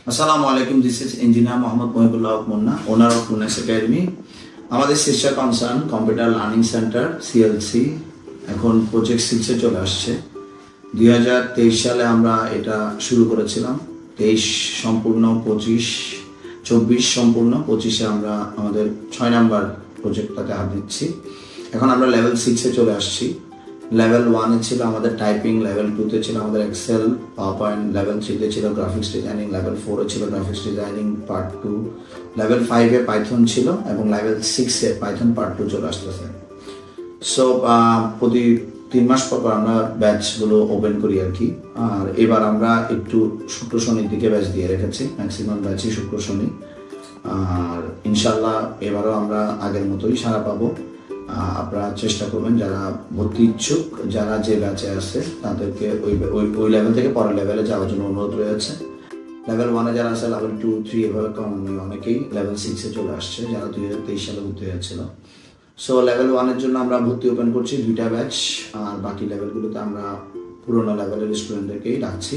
আসসালামু আলাইকুম, this is engineer Mohammad Mohibullah Haque Munna, owner of Munna's academy. আমাদের sister concern computer learning center CLC এখন প্রজেক্ট 6-এ চলে আসছে। 2023 সালে আমরা এটা শুরু করেছিলাম, 23 সম্পূর্ণ, 24 সম্পূর্ণ, 25-এ আমরা আমাদের 6 নাম্বার প্রজেক্টটাতে হাত দিচ্ছি। এখন আমরা লেভেল 6-এ চলে আসছি। লেভেল 1-এ ছিল আমাদের টাইপিং, লেভেল 2-তে ছিল আমাদের এক্সেল, পাওয়ার পয়েন্ট, লেভেল 3-তে ছিল গ্রাফিক্স ডিজাইনিং, লেভেল 4-এ ছিল গ্রাফিক্স ডিজাইনিং পার্ট 2, লেভেল 5-এ পাইথন ছিল এবং লেভেল 6-এ পাইথন পার্ট 2 চলে আসতেছে। সো প্রতি 3 মাস পর আমরা ব্যাচগুলো ওপেন করি আর কি। আর এবার আমরা একটু শুক্র শনির দিকে ব্যাচ দিয়ে রেখেছি, ম্যাক্সিমাম ব্যাচই শুক্র শনি। আর ইনশাল্লাহ এবারও আমরা আগের মতোই সাড়া পাবো। আপনারা চেষ্টা করবেন, যারা ভর্তি ইচ্ছুক, যারা যে ব্যাচে আছে তাদেরকে ওই লেভেল থেকে পরের লেভেলে যাওয়ার জন্য অনুরোধ রয়েছে। লেভেল 1-এ যারা আছে, লেভেল 2, 3 এভাবে অনেকেই লেভেল 6-এ চলে আসছে যারা 2023 সালে ভর্তি হয়েছিল। সো লেভেল 1-এর জন্য আমরা ভর্তি ওপেন করছি 2টা ব্যাচ, আর বাকি লেভেলগুলোতে আমরা পুরোনো লেভেলের স্টুডেন্টদেরকেই ডাকছি।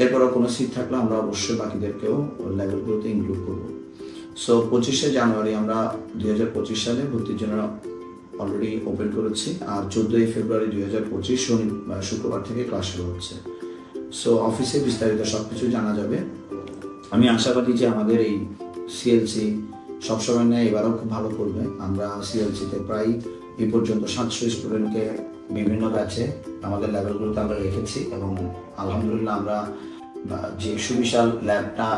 এরপরও কোনো সিট থাকলে আমরা অবশ্যই বাকিদেরকেও লেভেলগুলোতে ইনক্লুড করবো। সো 25শে জানুয়ারি আমরা 2025 সালে ভর্তির জন্য অলরেডি ওপেন করেছি। আর 14ই ফেব্রুয়ারি 2025 শুক্রবার থেকে ক্লাস শুরু হচ্ছে। সো অফিসে বিস্তারিত সবকিছু জানা যাবে। আমি আশাবাদী যে আমাদের এই সিএলসি সবসময় নেয়, এবারও খুব ভালো করবে। আমরা সিএলসিতে প্রায় এই পর্যন্ত 700 স্টুডেন্টকে বিভিন্ন ব্যাচে আমাদের লেভেলগুলোতে আমরা রেখেছি এবং আলহামদুলিল্লাহ আমরা যে সুবিশাল ল্যাবটা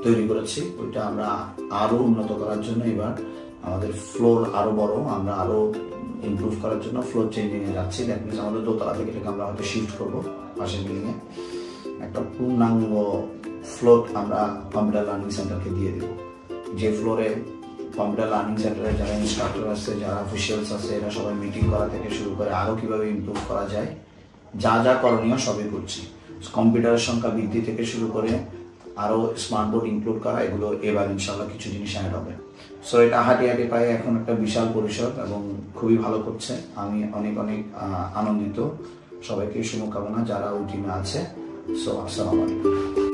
তৈরি করেছি ওইটা আমরা আরও উন্নত করার জন্য এবার আমাদের ফ্লোর আরও বড়, আমরা আরও ইমপ্রুভ করার জন্য ফ্লোর চেঞ্জিংয়ে যাচ্ছি। দ্যাট মিনস আমাদের দোতলা থেকে এটাকে আমরা হয়তো শিফট করবো পাশের বিল্ডিংয়ে। একটা পূর্ণাঙ্গ ফ্লোর আমরা কম্পিউটার লার্নিং সেন্টারকে দিয়ে দেবো, যে ফ্লোরে কম্পিউটার লার্নিং সেন্টারে যারা ইনস্ট্রাক্টর আছে, যারা অফিসিয়ালস আছে, এরা সবাই মিটিং করা থেকে শুরু করে আরও কীভাবে ইমপ্রুভ করা যায়, যা যা করণীয় সবই করছি। কম্পিউটারের সংখ্যা বৃদ্ধি থেকে শুরু করে আরও স্মার্ট বোর্ড ইনক্লুড করা, এগুলো এবার ইনশাল্লাহ কিছু জিনিস অ্যাড হবে। সো এটা হাঁটি পায়ে এখন একটা বিশাল পরিসর এবং খুবই ভালো করছে। আমি অনেক আনন্দিত। সবাইকে শুভকামনা যারা ওই টিমে আছে। সো আসসালামু আলাইকুম।